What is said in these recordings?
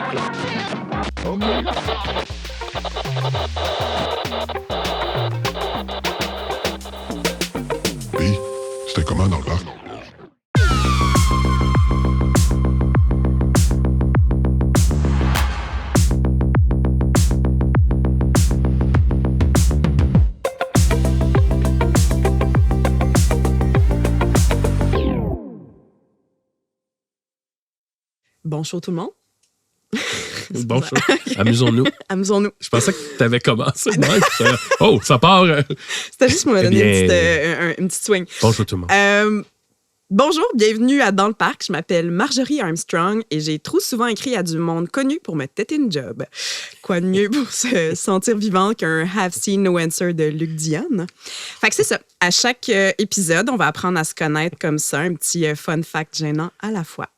Puis, c'était comment dans le parc? Bon show tout le monde. Bon show. Amusons-nous. Amusons-nous. Je pensais que tu avais commencé. Oh, ça part. C'était juste pour me donner une petite swing. Bonjour tout le monde. Bonjour, bienvenue à Dans le parc. Je m'appelle Marjorie Armstrong et j'ai trop souvent écrit à du monde connu pour me têter une job. Quoi de mieux pour se sentir vivant qu'un Have Seen No Answer de Luc Dion? Fait que c'est ça. À chaque épisode, on va apprendre à se connaître comme ça, un petit fun fact gênant à la fois.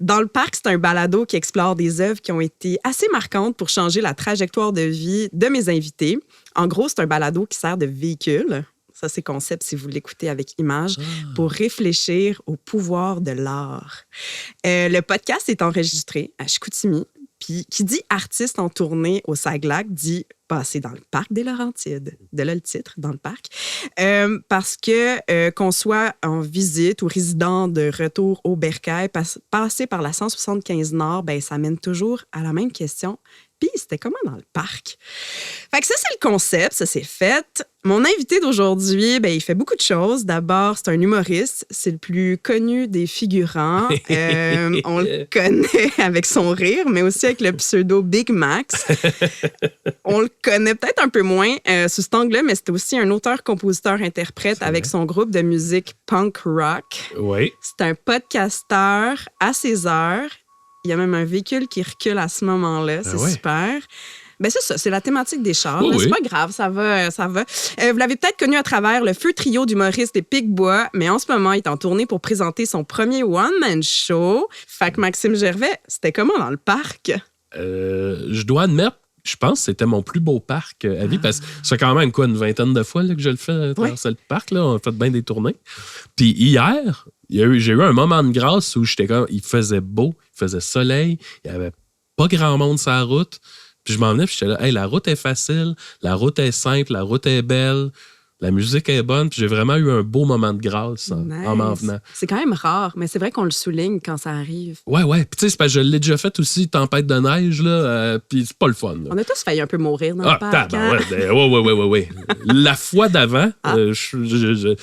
Dans le parc, c'est un balado qui explore des œuvres qui ont été assez marquantes pour changer la trajectoire de vie de mes invités. En gros, c'est un balado qui sert de véhicule. Ça, c'est concept si vous l'écoutez avec image, pour réfléchir au pouvoir de l'art. Le podcast est enregistré à Chicoutimi. Puis, qui dit artiste en tournée au Saglac dit passer dans le parc des Laurentides. De là le titre, dans le parc. Parce que qu'on soit en visite ou résident de retour au Bercail, passer par la 175 Nord, ben ça mène toujours à la même question. Puis, c'était comment dans le parc? Fait que ça, c'est le concept, ça, c'est fait. Mon invité d'aujourd'hui, ben, il fait beaucoup de choses. D'abord, c'est un humoriste. C'est le plus connu des figurants. On le connaît avec son rire, mais aussi avec le pseudo Big Max. On le connaît peut-être un peu moins sous cet angle-là, mais c'est aussi un auteur-compositeur-interprète avec son groupe de musique punk rock. Oui. C'est un podcasteur à ses heures. Il y a même un véhicule qui recule à ce moment-là. C'est super. Ben c'est ça, c'est la thématique des chars. Oh, c'est pas grave, ça va. Vous l'avez peut-être connu à travers le feu trio d'humoristes des Pic-Bois, mais en ce moment, il est en tournée pour présenter son premier one-man show. Fait que Maxime Gervais, c'était comment dans le parc? Je dois admettre, je pense que c'était mon plus beau parc à vie, parce que c'est quand même une vingtaine de fois là, que je le fais traverser le parc. Là. On a fait bien des tournées. Puis hier, j'ai eu un moment de grâce où j'étais comme, il faisait beau, il faisait soleil, il n'y avait pas grand monde sur la route. Puis je m'en venais, puis j'étais là, hey, la route est facile, la route est simple, la route est belle, la musique est bonne, puis j'ai vraiment eu un beau moment de grâce en m'en venant. C'est quand même rare, mais c'est vrai qu'on le souligne quand ça arrive. Ouais. Puis tu sais, c'est parce que je l'ai déjà fait aussi, tempête de neige, là, puis c'est pas le fun. Là. On a tous failli un peu mourir dans le parc. Ouais. La fois d'avant,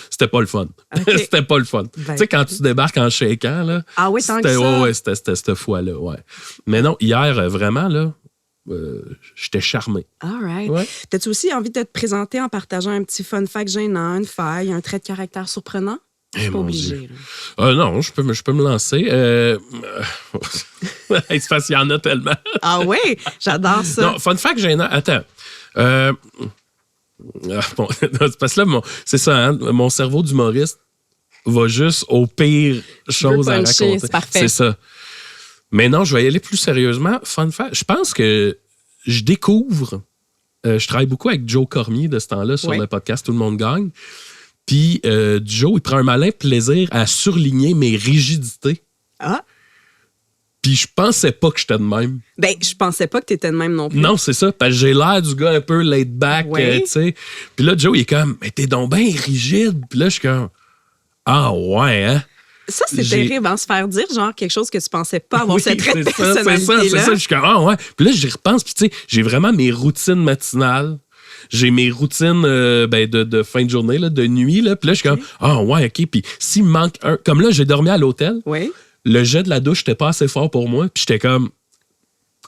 c'était pas le fun. Okay. C'était pas le fun. Ben, tu sais, quand tu débarques en shakeant, là. Ah oui, tant que ça. C'était cette fois-là, ouais. Mais non, hier, vraiment, là, j'étais charmé. All right. Ouais. T'as-tu aussi envie de te présenter en partageant un petit fun fact gênant, une faille, un trait de caractère surprenant? C'est pas obligé. Non, je peux me lancer. C'est parce qu'il y en a tellement. Ah oui? J'adore ça. Non, fun fact gênant. Attends. Bon, c'est parce que là, c'est ça, hein, mon cerveau d'humoriste va juste aux pires choses à raconter. C'est parfait. C'est ça. Mais non, je vais y aller plus sérieusement. Fun fact, je pense que je découvre... je travaille beaucoup avec Joe Cormier de ce temps-là sur le podcast Tout le monde gagne. Puis Joe, il prend un malin plaisir à surligner mes rigidités. Ah! Puis je pensais pas que j'étais de même. Ben, je pensais pas que t'étais de même non plus. Non, c'est ça, parce que j'ai l'air du gars un peu laid back, tu sais. Puis là, Joe, il est comme, mais t'es donc bien rigide. Puis là, je suis comme, ah ouais, hein? Ça, c'est terrible, hein, se faire dire genre quelque chose que tu pensais pas avoir cette trait de personnalité-là. C'est ça, je suis comme, ah ouais. Puis là, j'y repense, puis tu sais, j'ai vraiment mes routines matinales. J'ai mes routines de fin de journée, là, de nuit. Là. Puis là, je suis comme, ah ouais, OK. Puis s'il me manque un... Comme là, j'ai dormi à l'hôtel. Oui. Le jet de la douche n'était pas assez fort pour moi. Puis j'étais comme,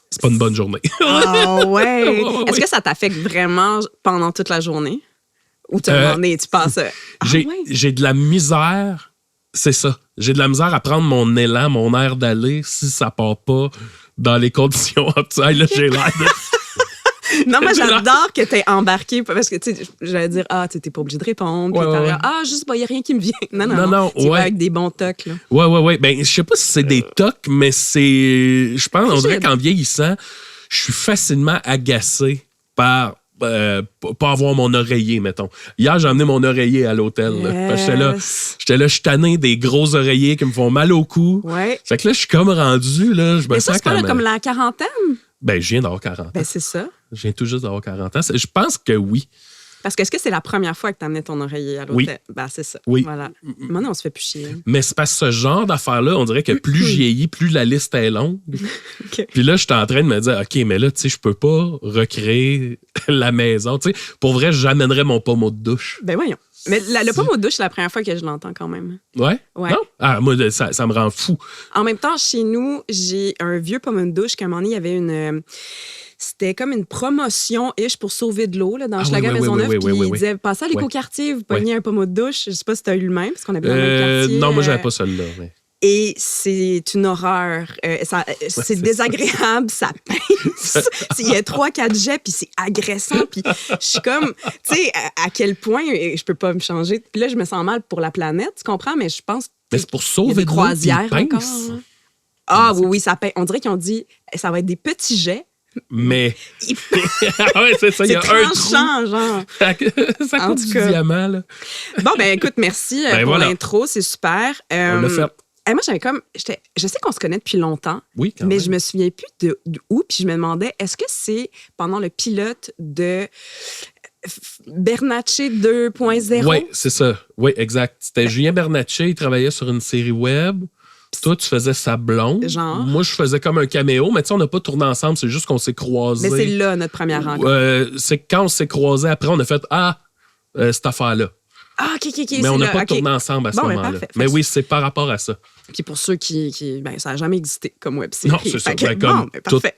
c'est pas une bonne journée. Ah ouais. Est-ce que ça t'affecte vraiment pendant toute la journée? Ou tu passes... J'ai de la misère... C'est ça. J'ai de la misère à prendre mon élan, mon air d'aller, si ça part pas dans les conditions optimales. Là, j'ai l'air de... Non, moi, j'adore que t'aies embarqué parce que, tu sais, j'allais dire, t'es pas obligé de répondre. Puis juste, il n'y a rien qui me vient. Non. Tu vas avec des bons tocs, là. Ouais. Ben, je sais pas si c'est des tocs, mais c'est... Je pense, on dirait qu'en vieillissant, je suis facilement agacé par pas avoir mon oreiller, mettons. Hier, j'ai amené mon oreiller à l'hôtel. Là. Parce que j'étais là, je suis tanné des gros oreillers qui me font mal au cou. Ouais. Fait que là, je suis comme rendu, là, je me Mais ça, sens c'est pas comme la quarantaine? Ben, je viens d'avoir 40 ans. Ben, c'est ça. Je viens tout juste d'avoir 40 ans. Je pense que oui. Parce que est-ce que c'est la première fois que tu amenais ton oreiller à l'hôtel? Oui. Ben, c'est ça. Oui. Voilà. Maintenant, on se fait plus chier. Mais c'est parce que ce genre d'affaires-là, on dirait que plus je vieillis, plus la liste est longue. OK. Puis là, je suis en train de me dire, OK, mais là, tu sais, je peux pas recréer la maison. Tu sais, pour vrai, j'amènerais mon pommeau de douche. Ben, voyons. Mais le pommeau de douche, c'est la première fois que je l'entends quand même. Ouais? Ouais. Non? Ah, moi, ça me rend fou. En même temps, chez nous, j'ai un vieux pommeau de douche qu'à un moment donné, il y avait une... C'était comme une promotion-ish pour sauver de l'eau là, dans Schlager Maisonneuve. Puis il disait, passez à l'écoquartier, vous pognez un pommeau de douche. Je sais pas si tu as eu le même, parce qu'on habite dans le même quartier. Non, moi, j'avais pas celle-là. Mais... Et c'est une horreur. C'est désagréable, ça pince. Il y a 3-4 jets, puis c'est agressant. Puis je suis comme, tu sais, à quel point je peux pas me changer. Puis là, je me sens mal pour la planète, tu comprends? Mais je pense Mais c'est pour qu'il y a sauver des de l'eau, croisières puis encore. pince. Hein. Ah oui, ça pince. On dirait qu'ils ont dit, ça va être des petits jets. Mais. Ah ouais, c'est ça, il y a un trou. tranchant, genre. Ça En coûte tout du cas. diamant, là. Bon, ben écoute, merci pour voilà. l'intro, c'est super. On l'a fait. Moi, j'avais comme. Je sais qu'on se connaît depuis longtemps, Oui, quand mais même. je me souviens plus de où. Puis je me demandais, est-ce que c'est pendant le pilote de Bernatchez 2.0? Oui, c'est ça. Oui, exact. C'était Julien Bernatchez, il travaillait sur une série web. Toi, tu faisais sa blonde. Genre. Moi, je faisais comme un caméo, mais tu sais, on n'a pas tourné ensemble, c'est juste qu'on s'est croisés. Mais c'est là notre première rencontre. C'est quand on s'est croisés après, on a fait cette affaire-là. Ah, OK. Mais on n'a pas OK. tourné ensemble à ce Bon, ben, moment-là. parfait. Mais oui, c'est par rapport à ça. Puis pour ceux qui ben, ça n'a jamais existé comme web série. Non, c'est ça. Fait que, Ben, comme bon, ben, parfait.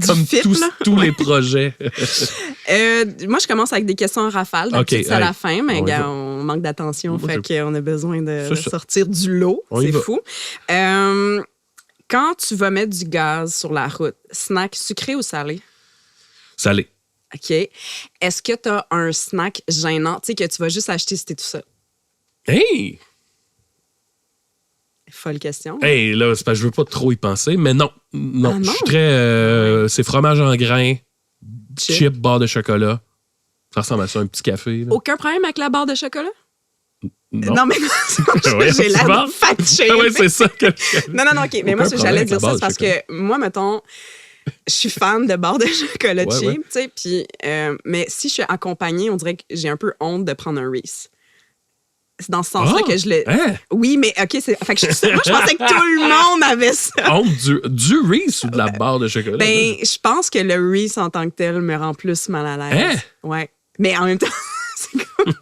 Comme fit, là. tous les projets. Moi, je commence avec des questions en rafale. OK, C'est à la fin, mais on y gars, va. on manque d'attention, Moi, fait qu'on a besoin de C'est ça. sortir du lot. On y C'est va. fou. Quand tu vas mettre du gaz sur la route, snack sucré ou salé? Salé. OK. Est-ce que tu as un snack gênant, tu sais, que tu vas juste acheter si t'es tout seul? Hey! Folle question. Hey, là, c'est parce que je veux pas trop y penser, mais non. Non, Ah, non? je suis très... c'est fromage en grains, chip, barre de chocolat. Ça ressemble à ça, un petit café. Là. Aucun problème avec la barre de chocolat? Non. mais Ouais, j'ai l'air tu vois? de fact-shaming. Ah ouais, c'est ça que... Non, OK. Mais moi, Aucun j'allais problème dire avec la ça, barre c'est de parce chocolat. que moi, mettons, je suis fan de barres de chocolat Ouais, cheap, ouais. tu sais, puis... mais si je suis accompagnée, on dirait que j'ai un peu honte de prendre un Reese. C'est dans ce sens-là que je le... Hein? Oui, mais OK, c'est... Fait que moi, je pensais que tout le monde avait ça. Honte du Reese ou de la barre de chocolat? Ben, je pense que le Reese en tant que tel me rend plus mal à l'aise. Hein? Ouais. Mais en même temps, c'est comme...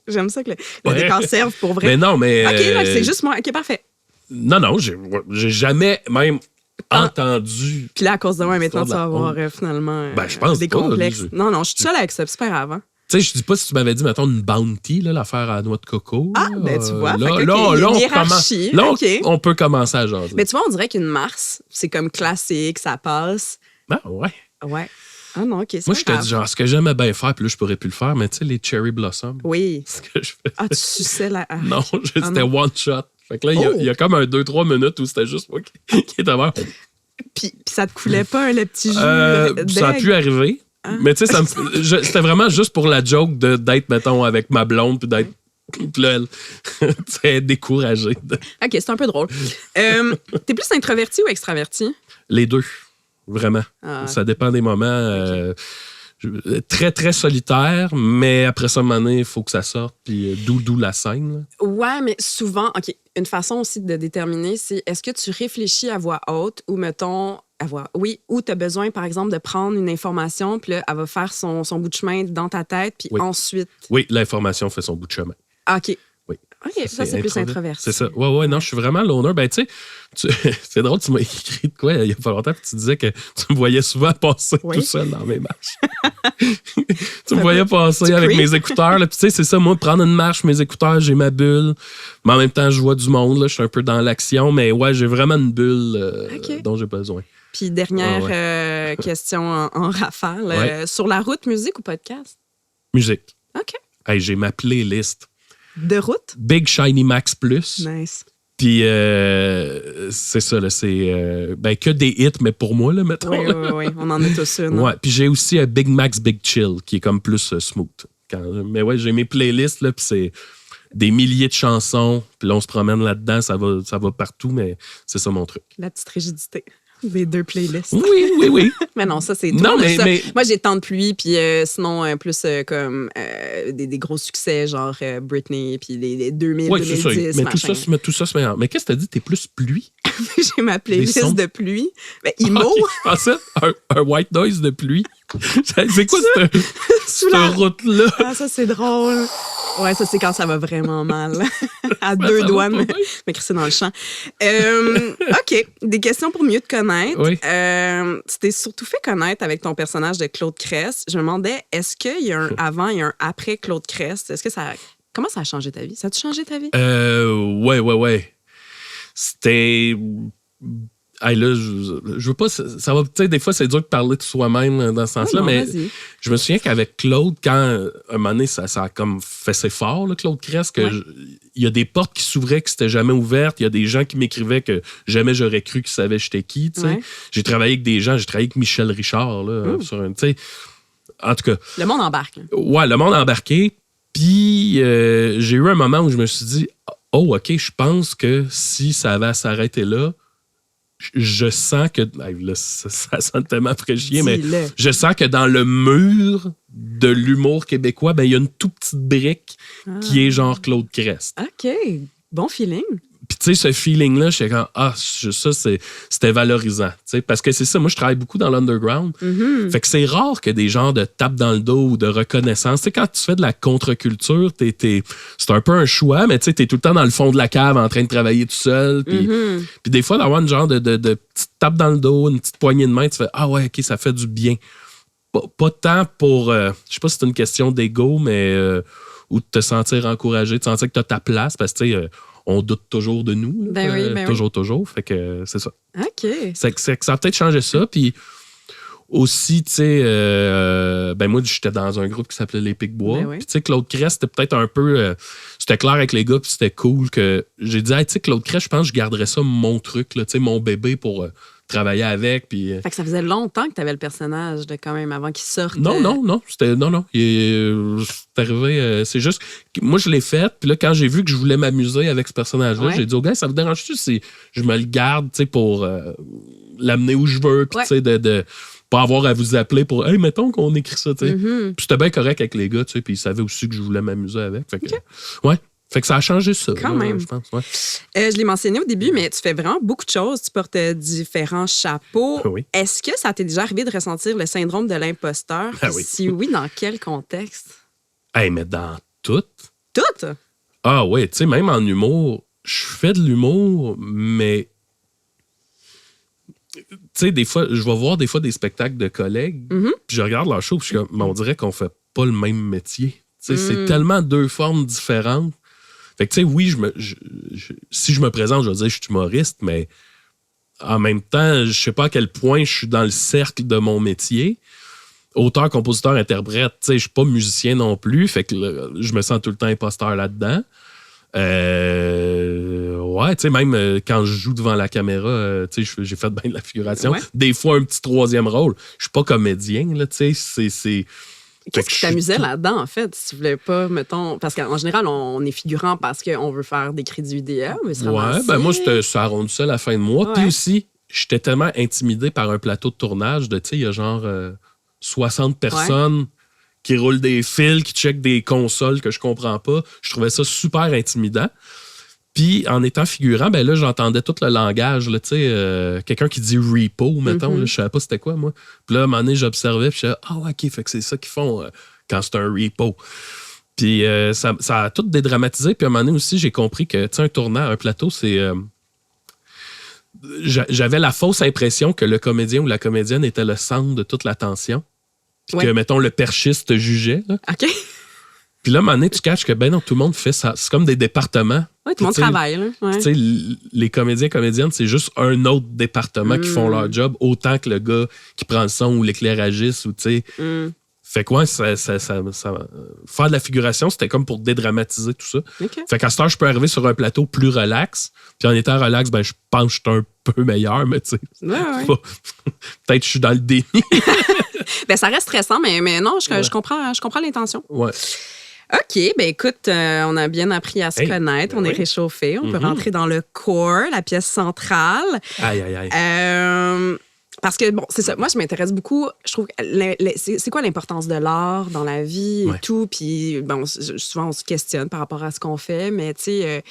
J'aime ça que le Ouais. décor serve pour vrai. Mais non, mais... OK, là, c'est juste moi. OK, parfait. Non, j'ai jamais même entendu... Puis là, à cause de moi, maintenant, tu de la vas avoir honte. finalement Ben, je pense des pas, complexes. je- Non, je suis seule avec ça. C'est pas grave. Hein? Tu sais, je dis pas si tu m'avais dit, mettons, une bounty, là, l'affaire à la noix de coco. Ah, là, ben, tu vois. Là, Fait que, là, OK, il y a là, une on hiérarchie. commence, là, OK. on peut commencer à jaser. Mais tu vois, on dirait qu'une Mars, c'est comme classique, ça passe. Ah, ouais. Ouais. Ah non, OK, c'est Moi, pas je te grave. dis, genre, ce que j'aimais bien faire, puis là, je pourrais plus le faire, mais tu sais, les cherry blossoms, Oui. ce que je fais. Ah, tu suçais la... Ah. Non, c'était non. one shot. Fait que là, Oh. il y a comme un 2-3 minutes où c'était juste moi qui était mort. Puis ça te coulait pas, le petit jus Ça a d'aigle? pu arriver. Ah. Mais tu sais, c'était vraiment juste pour la joke d'être, mettons, avec ma blonde, puis d'être. Puis là, elle, tu sais, découragée. OK, c'est un peu drôle. T'es plus introverti ou extraverti? Les deux, vraiment. Ah. Ça dépend des moments. Très, très solitaire, mais après ça, à un moment donné, il faut que ça sorte. Puis d'où la scène. Là. Ouais, mais souvent, OK, une façon aussi de déterminer, c'est est-ce que tu réfléchis à voix haute ou, mettons, ou tu as besoin, par exemple, de prendre une information, puis là, elle va faire son bout de chemin dans ta tête, puis Oui. ensuite... Oui, l'information fait son bout de chemin. Ah, OK. Oui. OK, ça, c'est plus introverti. C'est ça. Ouais, non, je suis vraiment loner. Ben, tu sais, c'est drôle, tu m'as écrit de quoi il y a pas longtemps, puis tu disais que tu me voyais souvent passer Oui. tout seul dans mes marches. Tu me voyais passer Tu avec creep. mes écouteurs. Là, puis, tu sais, c'est ça, moi, prendre une marche, mes écouteurs, j'ai ma bulle. Mais en même temps, je vois du monde, là, je suis un peu dans l'action, mais ouais, j'ai vraiment une bulle OK. dont j'ai besoin. Puis dernière question en rafale. Ouais. Sur la route, musique ou podcast? Musique. OK. Hey, j'ai ma playlist. De route? Big Shiny Max Plus. Nice. Puis, c'est ça, là, c'est que des hits, mais pour moi, là, mettons. Oui, on en a tous une. Ouais, puis j'ai aussi Big Max Big Chill, qui est comme plus smooth. Mais ouais, j'ai mes playlists, là, puis c'est des milliers de chansons, puis là, on se promène là-dedans, ça va partout, mais c'est ça mon truc. La petite rigidité des 2 playlists. Oui. Mais non, ça, c'est Non, trop de mais- ça. mais- Moi, j'ai Temps de pluie, puis sinon, plus comme des gros succès, genre Britney, puis les 2000, Oui, c'est ça. 2010, Mais machin. tout ça se met en... Mais qu'est-ce que t'as dit? T'es plus pluie? J'ai ma Des sons. playlist de pluie. Ben, emo, Ok, je pensais un white noise de pluie. C'est quoi cette sous la... route-là? Ah, ça, c'est drôle. Ouais, ça, c'est quand ça va vraiment mal. À 2 ça doigts va de pas me crisser dans le champ. OK. Des questions pour mieux te connaître. Oui. Tu t'es surtout fait connaître avec ton personnage de Claude Crest. Je me demandais, est-ce qu'il y a un avant et un après Claude Crest? Est-ce que ça... Comment ça a changé ta vie? Ça a-tu changé ta vie? Ouais. C'était... Hey, là, je veux pas... Ça va... Tu sais, des fois, c'est dur de parler de soi-même dans ce sens-là, non, mais vas-y. je me souviens qu'avec Claude, quand, un moment donné, ça a comme fessé fort, là, Claude Crest, que Ouais. il y a des portes qui s'ouvraient qui s'étaient jamais ouvertes. Il y a des gens qui m'écrivaient que jamais j'aurais cru qu'ils savaient j'étais qui, tu sais. Ouais. J'ai travaillé avec des gens. J'ai travaillé avec Michel Richard, là, sur un... Tu sais, en tout cas... Le monde embarque. Là. Ouais, le monde a embarqué. Puis j'ai eu un moment où je me suis dit, oh, OK, je pense que si ça avait à s'arrêter là, je sens que... Là, ça sent tellement après chier, mais Dis-le. je sens que dans le mur de l'humour québécois, ben il y a une toute petite brique qui est genre Claude Crest. OK. Bon feeling. Puis tu sais, ce feeling-là, j'étais comme, ça, c'était valorisant. Tu sais, parce que c'est ça, moi, je travaille beaucoup dans l'underground. Fait que c'est rare que des genres de tape dans le dos ou de reconnaissance. Tu sais, quand tu fais de la contre-culture, c'est un peu un choix, mais tu sais, t'es tout le temps dans le fond de la cave en train de travailler tout seul. Puis des fois, d'avoir une genre de petite tape dans le dos, une petite poignée de main, tu fais, ah ouais, OK, ça fait du bien. Pas tant pour, je sais pas si c'est une question d'ego, mais ou de te sentir encouragé, de sentir que t'as ta place, parce que tu sais, on doute toujours de nous. Là, Ben oui, ben toujours. Fait que c'est ça. OK. C'est que ça a peut-être changé ça. Puis aussi, tu sais, moi, j'étais dans un groupe qui s'appelait Les Pics-Bois. Ben oui. Puis tu sais, Claude Crest, c'était peut-être un peu... c'était clair avec les gars, puis c'était cool que... J'ai dit, hey, tu sais, Claude Crest, je pense que je garderais ça mon truc, là, tu sais, mon bébé pour travailler avec. Puis... Fait que ça faisait longtemps que tu avais le personnage, de quand même, avant qu'il sorte. Non. C'est arrivé. C'est juste que moi, je l'ai fait. Puis là, quand j'ai vu que je voulais m'amuser avec ce personnage-là, Ouais. j'ai dit, au gars, ça vous dérange-tu si je me le garde, tu sais, pour l'amener où je veux, puis Ouais. tu sais, de pas avoir à vous appeler pour, hey, mettons qu'on écrit ça, tu sais. Puis j'étais bien correct avec les gars, tu sais, puis ils savaient aussi que je voulais m'amuser avec. Fait que, ouais. Fait que ça a changé ça. Quand là, même. je pense. Ouais. Je l'ai mentionné au début, mais tu fais vraiment beaucoup de choses. Tu portes différents chapeaux. Oui. Est-ce que ça t'est déjà arrivé de ressentir le syndrome de l'imposteur? Ah oui. Si oui, dans quel contexte? Hey, mais dans tout. Tout? Ah ouais, tu sais, même en humour, je fais de l'humour, mais tu sais, des fois, je vais voir des fois des spectacles de collègues, puis je regarde leur show, puis je suis comme, mais on dirait qu'on fait pas le même métier. Tu sais, c'est tellement 2 formes différentes. Fait que tu sais, oui, si je me présente, je vais dire je suis humoriste, mais en même temps, je sais pas à quel point je suis dans le cercle de mon métier. Auteur, compositeur, interprète, tu sais, je suis pas musicien non plus, fait que là, je me sens tout le temps imposteur là-dedans. Ouais, tu sais, même quand je joue devant la caméra, tu sais, j'ai fait bien de la figuration. Ouais. Des fois, un petit 3e rôle. Je suis pas comédien, là, tu sais, c'est... Qu'est-ce qui t'amusait là-dedans, en fait? Si tu voulais pas, mettons... Parce qu'en général, on est figurant parce qu'on veut faire des crédits UDA, mais se Ouais, ramasser. ben moi, j'étais sur la ronde seule à la fin de mois. Puis Ouais. aussi, j'étais tellement intimidé par un plateau de tournage de, tu sais, il y a genre 60 personnes qui roulent des fils, qui checkent des consoles que je comprends pas. Je trouvais ça super intimidant. Puis, en étant figurant, ben là, j'entendais tout le langage, là, tu sais, quelqu'un qui dit repo, mettons, là, je savais pas c'était quoi, moi. Puis là, à un moment donné, j'observais, puis je disais, ah, OK, fait que c'est ça qu'ils font quand c'est un repo. Puis, ça a tout dédramatisé. Puis, à un moment donné aussi, j'ai compris que, tu sais, un plateau, c'est... j'avais la fausse impression que le comédien ou la comédienne était le centre de toute l'attention. Puis que, mettons, le perchiste jugeait, là. OK. Puis là, à un moment donné, tu caches que, ben non, tout le monde fait ça. C'est comme des départements. Oui, tout le monde Tu sais, travaille, là. Ouais. Tu sais, les comédiens, comédiennes, c'est juste un autre département qui font leur job, autant que le gars qui prend le son ou l'éclairagiste ou, tu sais. Fait que ouais, faire de la figuration, c'était comme pour dédramatiser tout ça. OK. Fait qu'à cette heure, je peux arriver sur un plateau plus relax. Puis en étant relax, ben je pense que je suis un peu meilleur, mais tu sais. Ouais. Peut-être que je suis dans le déni. Ben, ça reste stressant, mais non, je comprends l'intention. Ouais. OK, ben écoute, on a bien appris à se connaître, on est réchauffé, on peut rentrer dans le core, la pièce centrale. Aïe. Parce que, bon, c'est ça. Moi, je m'intéresse beaucoup. Je trouve c'est quoi l'importance de l'art dans la vie et tout. Puis, bon, souvent, on se questionne par rapport à ce qu'on fait. Mais, tu sais,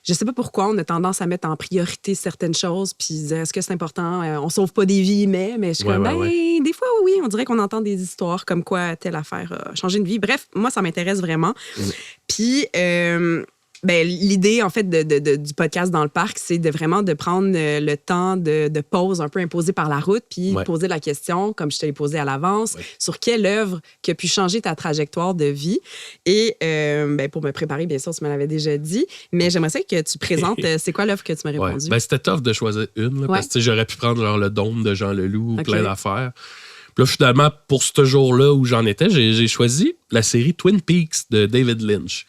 je sais pas pourquoi on a tendance à mettre en priorité certaines choses. Puis, dire, est-ce que c'est important? On sauve pas des vies, mais je suis comme, des fois, oui, on dirait qu'on entend des histoires comme quoi telle affaire a changé une vie. Bref, moi, ça m'intéresse vraiment. Puis, ben, l'idée, en fait, du podcast dans le parc, c'est vraiment de prendre le temps de pause un peu imposé par la route, puis poser la question, comme je te l'ai posé à l'avance, sur quelle œuvre qui a pu changer ta trajectoire de vie. Et ben, pour me préparer, bien sûr, tu me l'avais déjà dit, mais j'aimerais ça que tu présentes c'est quoi l'œuvre que tu m'as répondu. Ben, c'était tough de choisir une, là, parce que j'aurais pu prendre genre, le Dôme de Jean Leloup ou plein d'affaires. Puis là, finalement, pour ce jour-là où j'en étais, j'ai choisi la série Twin Peaks de David Lynch,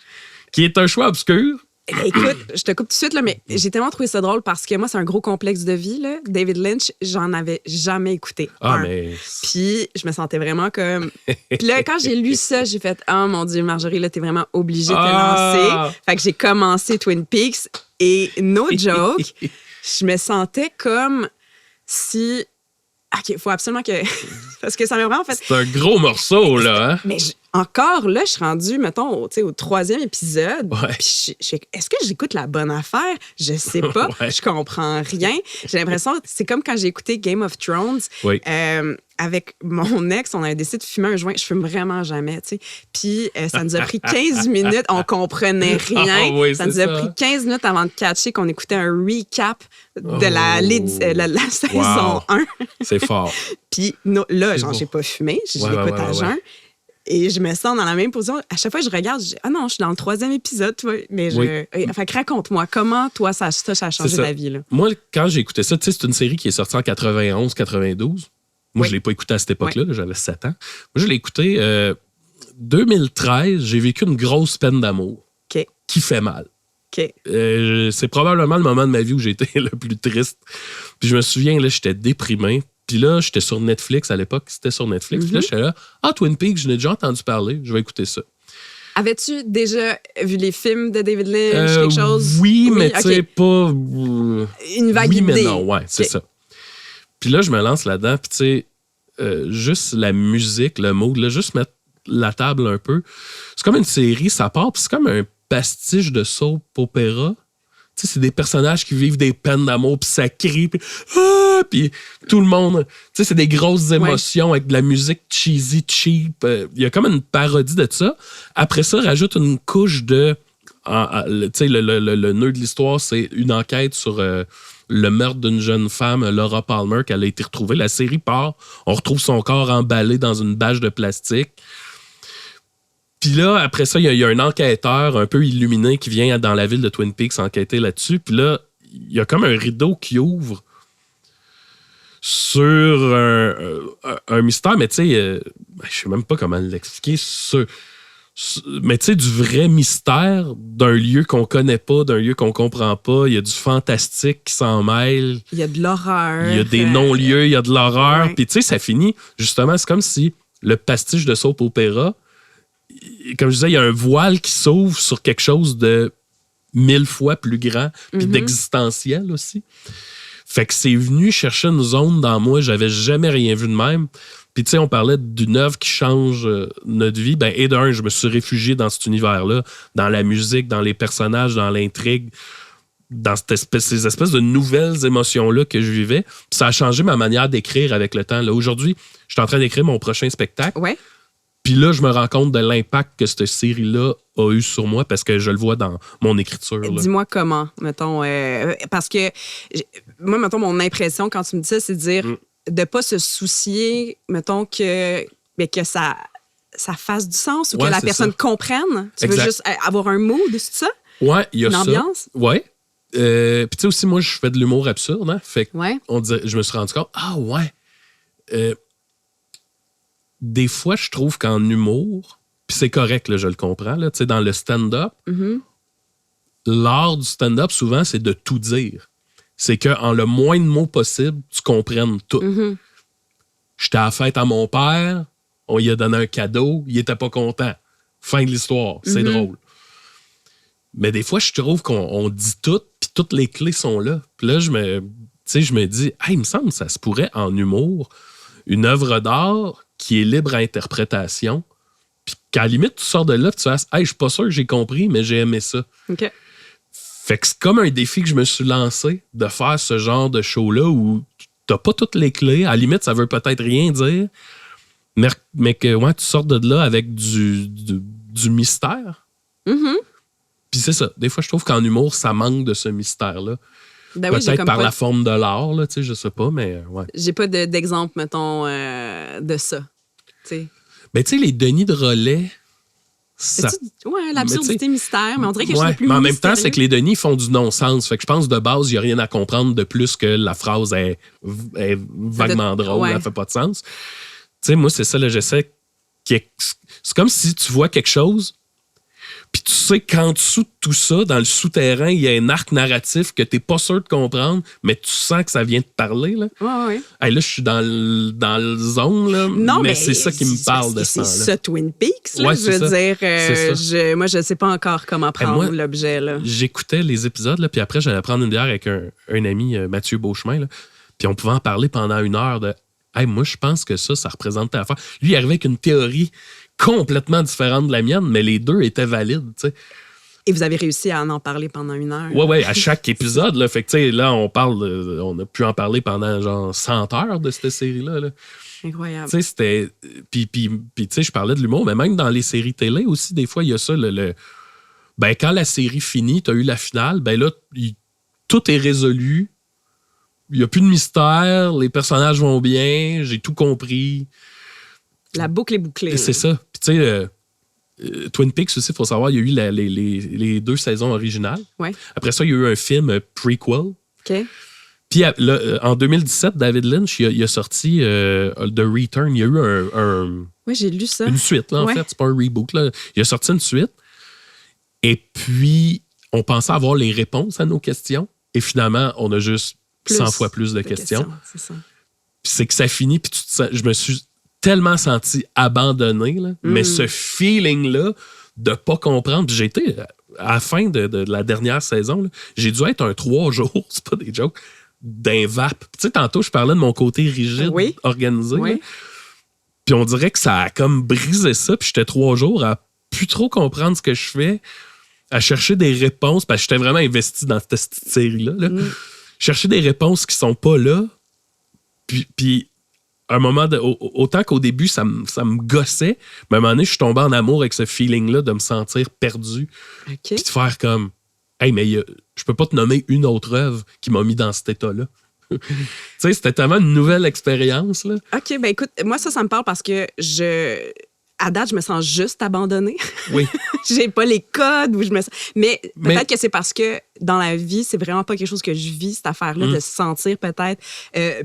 qui est un choix obscur. Écoute, je te coupe tout de suite, là, mais j'ai tellement trouvé ça drôle parce que moi, c'est un gros complexe de vie. Là. David Lynch, j'en avais jamais écouté. Mais... Puis, je me sentais vraiment comme... Puis là, quand j'ai lu ça, j'ai fait « Oh mon Dieu, Marjorie, là, t'es vraiment obligée de te lancer. » Fait que j'ai commencé Twin Peaks et no joke, je me sentais comme si... OK, il faut absolument que... Parce que ça m'a vraiment fait... C'est un gros morceau, là. Hein? Mais encore là, je suis rendue, mettons, au 3e épisode. Puis est-ce que j'écoute la bonne affaire? Je sais pas. Je comprends rien. J'ai l'impression que c'est comme quand j'ai écouté Game of Thrones. Avec mon ex, on avait décidé de fumer un joint. Je fume vraiment jamais, tu sais. Puis ça nous a pris 15 minutes. On comprenait rien. Ça nous a pris 15 minutes avant de catcher qu'on écoutait un recap de la saison 1. C'est fort. Puis là, genre, j'ai pas fumé. Je l'écoute à jeun. Et je me sens dans la même position. À chaque fois que je regarde, je dis « Ah non, je suis dans le 3e épisode. » tu vois. Mais fait que raconte-moi, comment, toi, ça a changé ta vie? Là? Moi, quand j'ai écouté ça, tu sais, c'est une série qui est sortie en 91, 92. Moi, je l'ai pas écouté à cette époque-là. Là, j'avais 7 ans. Moi, je l'ai écouté 2013. J'ai vécu une grosse peine d'amour qui fait mal. C'est probablement le moment de ma vie où j'ai été le plus triste. Puis je me souviens, là, j'étais déprimé. Puis là, j'étais sur Netflix à l'époque. C'était sur Netflix. Puis là, j'étais là. Twin Peaks, je n'ai déjà entendu parler. Je vais écouter ça. Avais-tu déjà vu les films de David Lynch, quelque chose? Oui, mais tu sais, pas... Une vague idée. Mais non, c'est ça. Puis là, je me lance là-dedans. Puis tu sais, juste la musique, le mood, là, juste mettre la table un peu. C'est comme une série, ça part. Puis c'est comme un pastiche de soap opéra. Tu sais, c'est des personnages qui vivent des peines d'amour, puis ça crie, puis tout le monde... Tu sais, c'est des grosses émotions avec de la musique cheesy, cheap. Il y a comme une parodie de ça. Après ça, rajoute une couche de... Tu sais, le nœud de l'histoire, c'est une enquête sur le meurtre d'une jeune femme, Laura Palmer, qu'elle a été retrouvée. La série part, on retrouve son corps emballé dans une bâche de plastique. Puis là, après ça, il y a un enquêteur un peu illuminé qui vient dans la ville de Twin Peaks enquêter là-dessus. Puis là, il y a comme un rideau qui ouvre sur un mystère. Mais tu sais, je sais même pas comment l'expliquer. Mais tu sais, du vrai mystère d'un lieu qu'on connaît pas, d'un lieu qu'on comprend pas. Il y a du fantastique qui s'en mêle. Il y a de l'horreur. Il y a des non-lieux, il y a de l'horreur. Puis tu sais, ça finit, justement, c'est comme si le pastiche de soap opéra, comme je disais, il y a un voile qui s'ouvre sur quelque chose de 1000 fois plus grand, puis d'existentiel aussi. Fait que c'est venu chercher une zone dans moi, j'avais jamais rien vu de même. Puis tu sais, on parlait d'une œuvre qui change notre vie. Ben, et d'un, je me suis réfugié dans cet univers-là, dans la musique, dans les personnages, dans l'intrigue, dans ces espèces de nouvelles émotions-là que je vivais. Puis ça a changé ma manière d'écrire avec le temps. Là, aujourd'hui, je suis en train d'écrire mon prochain spectacle. Ouais. Puis là, je me rends compte de l'impact que cette série-là a eu sur moi parce que je le vois dans mon écriture. Là. Dis-moi comment, mettons. Parce que moi, mettons, mon impression quand tu me dis ça, c'est de dire de ne pas se soucier, mettons, que ça fasse du sens ou que la personne comprenne. Tu veux juste avoir un mood, c'est ça? Ouais, il y a ça. Une ambiance? Ouais. Puis tu sais aussi, moi, je fais de l'humour absurde. Hein? Fait que je me suis rendu compte, des fois, je trouve qu'en humour, puis c'est correct, là, je le comprends, là, tu sais, dans le stand-up, l'art du stand-up, souvent, c'est de tout dire. C'est qu'en le moins de mots possible, tu comprennes tout. J'étais à la fête à mon père, on lui a donné un cadeau, il était pas content. Fin de l'histoire, c'est drôle. Mais des fois, je trouve qu'on dit tout, puis toutes les clés sont là. Puis là, je me dis, hey, il me semble que ça se pourrait en humour, une œuvre d'art qui est libre à interprétation, puis qu'à la limite, tu sors de là, puis tu fasses, hey, je suis pas sûr que j'ai compris, mais j'ai aimé ça. OK. Fait que c'est comme un défi que je me suis lancé de faire ce genre de show-là où t'as pas toutes les clés. À la limite, ça veut peut-être rien dire, mais que ouais, tu sors de là avec du mystère. Puis c'est ça. Des fois, je trouve qu'en humour, ça manque de ce mystère-là. Ben oui, peut-être par la forme de l'art, là, tu sais, je sais pas, mais ouais. J'ai pas d'exemple, mettons, de ça. T'sais. Ben, tu sais, les Denis de Relais, ça... Ouais, l'absurdité mystère, mais on dirait que je suis plus mais en même mystérieux. temps, c'est que les Denis font du non-sens. Fait que je pense de base, il n'y a rien à comprendre de plus que la phrase est vaguement drôle, ouais. elle fait pas de sens. Tu sais, moi, c'est ça, là, j'essaie... C'est comme si tu vois quelque chose, puis tu sais qu'en dessous de tout ça, dans le souterrain, il y a un arc narratif que t'es pas sûr de comprendre, mais tu sens que ça vient de parler, là. Ouais. Hey, là, je suis dans le zone, là, Non, mais c'est ça qui me parle de ça. C'est ça, Twin Peaks, là, Ouais, je veux c'est dire. Moi, je sais pas encore comment prendre moi, l'objet, là. J'écoutais les épisodes, là, puis après, j'allais prendre une bière avec un ami, Mathieu Beauchemin, là, puis on pouvait en parler pendant 1 heure de « Hey, moi, je pense que ça représente ta affaire. » Lui, il arrivait avec une théorie complètement différente de la mienne, mais les deux étaient valides, tu sais. Et vous avez réussi à en parler pendant 1 heure. Ouais, à chaque épisode, là. Fait que, tu sais, là, on a pu en parler pendant, genre, 100 heures de cette série-là, là. Incroyable. Tu sais, c'était... Puis tu sais, je parlais de l'humour, mais même dans les séries télé aussi, des fois, il y a ça, Ben, quand la série finit, t'as eu la finale, ben là, tout est résolu. Il n'y a plus de mystère, les personnages vont bien, j'ai tout compris. La boucle est bouclée. C'est ça. Puis tu sais... Twin Peaks aussi, il faut savoir, il y a eu les 2 saisons originales. Ouais. Après ça, il y a eu un film prequel. OK. Puis en 2017, David Lynch, il a sorti The Return. Il y a eu Oui, j'ai lu ça. une suite, là, en Ouais. fait. C'est pas un reboot. Là. Il a sorti une suite. Et puis, on pensait avoir les réponses à nos questions. Et finalement, on a juste 100 fois plus de questions. C'est ça. Puis c'est que ça finit, puis je me suis tellement senti abandonné, là. Mais ce feeling-là de pas comprendre, puis j'ai été, à la fin de la dernière saison, là, j'ai dû être un 3 jours, c'est pas des jokes, d'un vape. Tu sais, tantôt, je parlais de mon côté rigide, Oui. organisé. Oui. Là. Puis on dirait que ça a comme brisé ça, puis j'étais 3 jours à plus trop comprendre ce que je fais, à chercher des réponses, parce que j'étais vraiment investi dans cette série-là. Là. Chercher des réponses qui sont pas là, puis un moment, autant qu'au début, ça me gossait, mais à un moment donné, je suis tombé en amour avec ce feeling-là de me sentir perdu. OK. Puis de faire comme, hey, mais je peux pas te nommer une autre œuvre qui m'a mis dans cet état-là. Tu sais, c'était tellement une nouvelle expérience, là. OK, ben écoute, moi, ça me parle parce que à date, je me sens juste abandonnée. Oui. J'ai pas les codes où je me sens. Mais peut-être que c'est parce que dans la vie, c'est vraiment pas quelque chose que je vis, cette affaire-là, de se sentir peut-être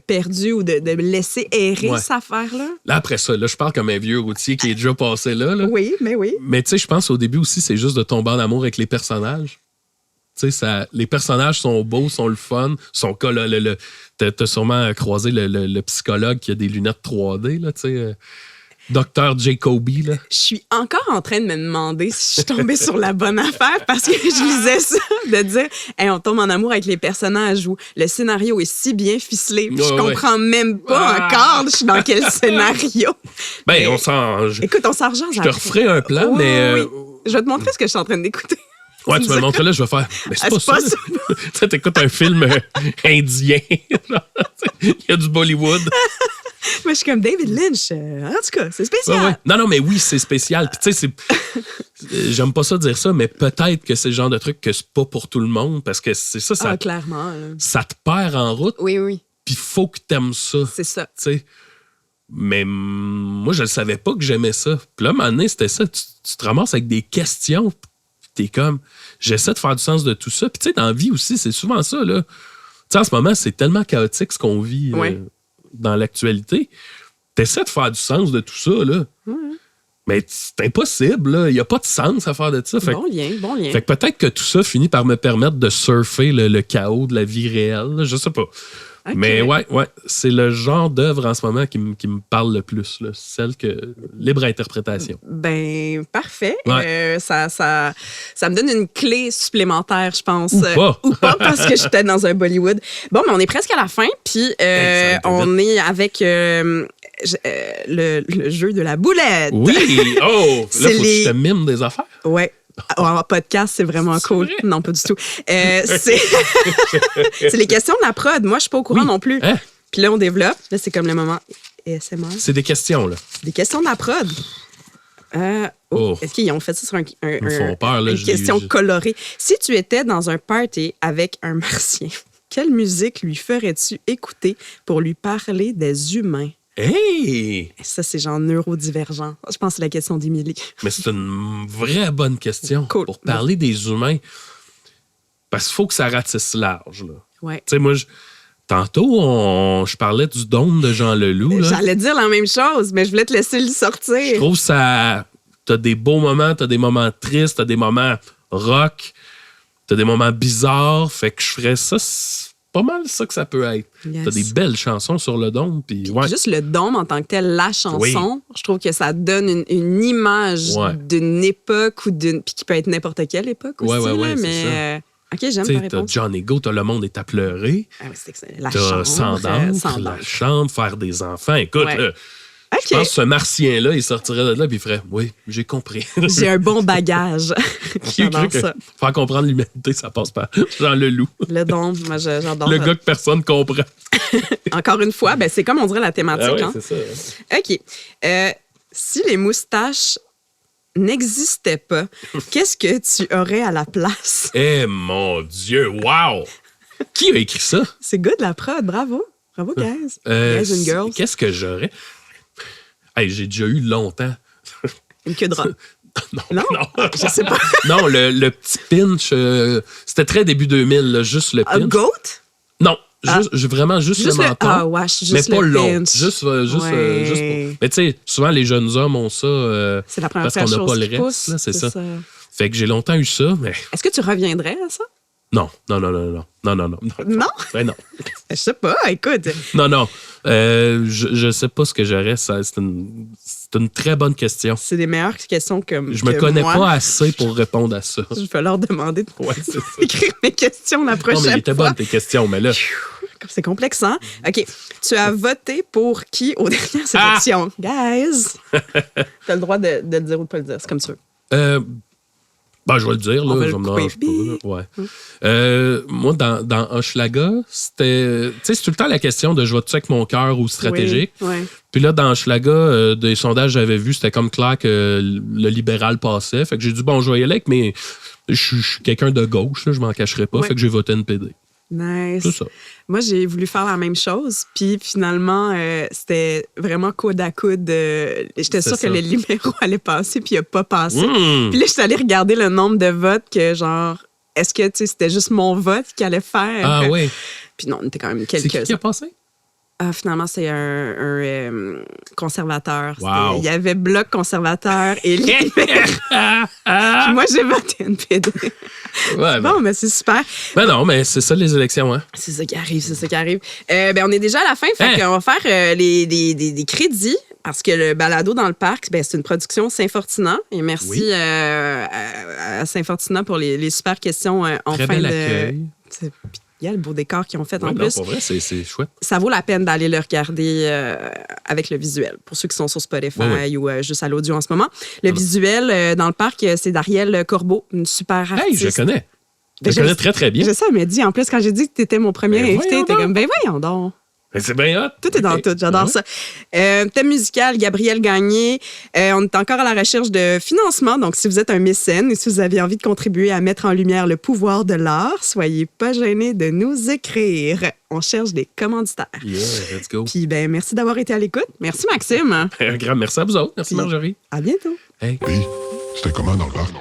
perdu ou de me laisser errer, cette affaire-là. Là, après ça, là, je parle comme un vieux routier qui est déjà passé là. Oui, mais oui. Mais tu sais, je pense au début aussi, c'est juste de tomber en amour avec les personnages. Tu sais, les personnages sont beaux, sont le fun, sont t'as sûrement croisé le psychologue qui a des lunettes 3D, là, tu sais. Dr. Jacoby, là. Je suis encore en train de me demander si je suis tombée sur la bonne affaire parce que je lisais ça, de dire hey, on tombe en amour avec les personnages où le scénario est si bien ficelé. Puis je comprends même pas encore je suis dans quel scénario. Ben, on s'en... Écoute, on s'en Je te referai un plan, mais... Oui. Je vais te montrer ce que je suis en train d'écouter. Ouais, tu me le montrer là, je vais faire. Mais c'est pas ça. Tu sais, t'écoutes un film indien. Il y a du Bollywood. Moi, je suis comme David Lynch. En tout cas, c'est spécial. Ouais. Non, mais oui, c'est spécial. Puis tu sais, j'aime pas ça dire ça, mais peut-être que c'est le genre de truc que c'est pas pour tout le monde parce que c'est ça. Clairement. Là. Ça te perd en route. Oui. Puis faut que t'aimes ça. C'est ça. Tu sais. Mais moi, je ne savais pas que j'aimais ça. Puis là, à un moment donné, c'était ça. Tu te ramasses avec des questions. T'es comme, j'essaie de faire du sens de tout ça. Puis tu sais, dans la vie aussi, c'est souvent ça, là. Tu sais, en ce moment, c'est tellement chaotique ce qu'on vit dans l'actualité. t'essaies de faire du sens de tout ça, là. Mais c'est impossible, là. Il n'y a pas de sens à faire de ça. Bon lien. Fait que peut-être que tout ça finit par me permettre de surfer le chaos de la vie réelle. Là, je sais pas. Okay. Mais ouais, c'est le genre d'œuvre en ce moment qui me parle le plus. Là. Celle que... Libre interprétation. Ben, parfait. Ouais. Ça me donne une clé supplémentaire, je pense. Ou pas. Parce que j'étais dans un Bollywood. Bon, mais on est presque à la fin. Puis on est avec le jeu de la boulette. Oui! Oh! Là, faut que je te mime des affaires. Ouais. En podcast, c'est vraiment cool. Vrai? Non, pas du tout. C'est les questions de la prod. Moi, je suis pas au courant non plus. Hein? Puis là, on développe. Là, c'est comme le moment ASMR. C'est des questions, là. Des questions de la prod. Est-ce qu'ils ont fait ça sur Ils me font peur, là. une question colorée? Si tu étais dans un party avec un martien, quelle musique lui ferais-tu écouter pour lui parler des humains? Hey! Ça, c'est genre neurodivergent. Je pense que c'est la question d'Émilie. Mais c'est une vraie bonne question. Cool. Pour parler des humains. Parce qu'il faut que ça ratisse large, là. Ouais. Tu sais, moi, tantôt, je parlais du dôme de Jean Leloup. Là. J'allais dire la même chose, mais je voulais te laisser le sortir. Je trouve ça... T'as des beaux moments, t'as des moments tristes, t'as des moments rock, t'as des moments bizarres. Fait que je ferais ça... C'est pas mal ça que ça peut être. Yes. T'as des belles chansons sur le dôme. Puis, ouais. Juste le dôme en tant que tel, la chanson, je trouve que ça donne une image d'une époque ou puis qui peut être n'importe quelle époque aussi. Ouais, mais OK, j'aime ta T'sais, réponse. t'as John Ego, t'as Le Monde est à pleurer. Ah oui, c'est excellent. La T'as chambre. Sans la chambre, faire des enfants. Écoute, Ouais. là, je pense que ce martien-là, il sortirait de là et il ferait « Oui, j'ai compris. » J'ai un bon bagage. J'adore ça. Faire comprendre l'humanité, ça passe par Jean Leloup. Le dôme, moi, j'adore Le ça. gars que personne comprend. Encore une fois, ben, c'est comme on dirait la thématique. Ah ouais, hein? c'est ça. OK. Si les moustaches n'existaient pas, qu'est-ce que tu aurais à la place? Eh mon Dieu, wow! Qui a écrit ça? C'est good, la prod. Bravo. Bravo, guys. Guys and girls. Qu'est-ce que j'aurais? Hey, j'ai déjà eu longtemps. Une queue de rat. Non. Je sais pas. Non, le petit pinch, c'était très début 2000, là, juste le Un pinch. goat? Non, vraiment juste le menton. Ah, wesh, juste mais pas le long. pinch. Juste Ouais. juste pour... Mais tu sais, souvent les jeunes hommes ont ça C'est la première parce qu'on n'a chose pas le qui reste. pousse, Là, c'est ça. ça. Fait que j'ai longtemps eu ça, mais Est-ce que tu reviendrais à ça? non. Non? Ben non. Je sais pas, écoute. Non. Je sais pas ce que j'aurais. C'est une très bonne question. C'est des meilleures questions que Je me connais pas assez pour répondre à ça. Je vais leur demander Ouais, c'est ça. d'écrire mes questions la prochaine Non, mais il était fois. bonne tes questions, mais là... C'est complexe, hein? OK. Tu as voté pour qui aux dernières élections? Guys! T'as le droit de le dire ou de pas le dire. C'est comme tu veux. Ben, je vais le dire, là. On va Je le me couper. dérange pas, là. Ouais. Moi, dans Hochelaga, c'était... Tu sais, c'est tout le temps la question de je vais-tu avec mon cœur ou stratégique. Oui. Puis là, dans Hochelaga, des sondages que j'avais vus, c'était comme clair que le libéral passait. Fait que j'ai dit, bon, je vais y aller avec, mais je suis quelqu'un de gauche, là, je m'en cacherai pas. Ouais. Fait que j'ai voté NPD. Nice. C'est ça. Moi, j'ai voulu faire la même chose, puis finalement, c'était vraiment coude à coude. J'étais sûre que les libéraux allaient passer, puis il n'a pas passé. Puis là, je suis allée regarder le nombre de votes que, genre, est-ce que c'était juste mon vote qu'il allait faire? Ah oui. Puis non, on était quand même C'est quelques. qui a passé? Ah, finalement, c'est un conservateur. Wow. Il y avait Bloc conservateur et libéral. Puis moi, j'ai voté NPD. Ouais, Bon, mais c'est super. Ben non, mais c'est ça les élections, hein? C'est ça qui arrive. Ben, on est déjà à la fin, fait qu'on va faire des crédits. Parce que le balado dans le parc, ben, c'est une production Saint-Fortinand. Et merci à Saint-Fortinand pour les super questions en Très fin bel de... accueil. Il y a le beau décor qu'ils ont fait en Ouais, non, plus. pour vrai, c'est chouette. Ça vaut la peine d'aller le regarder avec le visuel. Pour ceux qui sont sur Spotify ou juste à l'audio en ce moment. Le visuel dans le parc, c'est d'Ariel Corbeau, une super artiste. Hey, je connais. Ben, Je connais très, très bien. Je sais, elle m'a dit, en plus, quand j'ai dit que tu étais mon premier Ben invité, voyons t'es donc. comme, ben voyons donc. Mais c'est bien hot. Tout est dans tout, j'adore ça. Thème musical, Gabriel Gagné. On est encore à la recherche de financement, donc si vous êtes un mécène et si vous avez envie de contribuer à mettre en lumière le pouvoir de l'art, soyez pas gênés de nous écrire. On cherche des commanditaires. Yeah, let's go. Puis, ben, merci d'avoir été à l'écoute. Merci, Maxime. Un grand merci à vous autres. Merci, Marjorie. À bientôt. Hey. Oui, c'était comment dans le parc?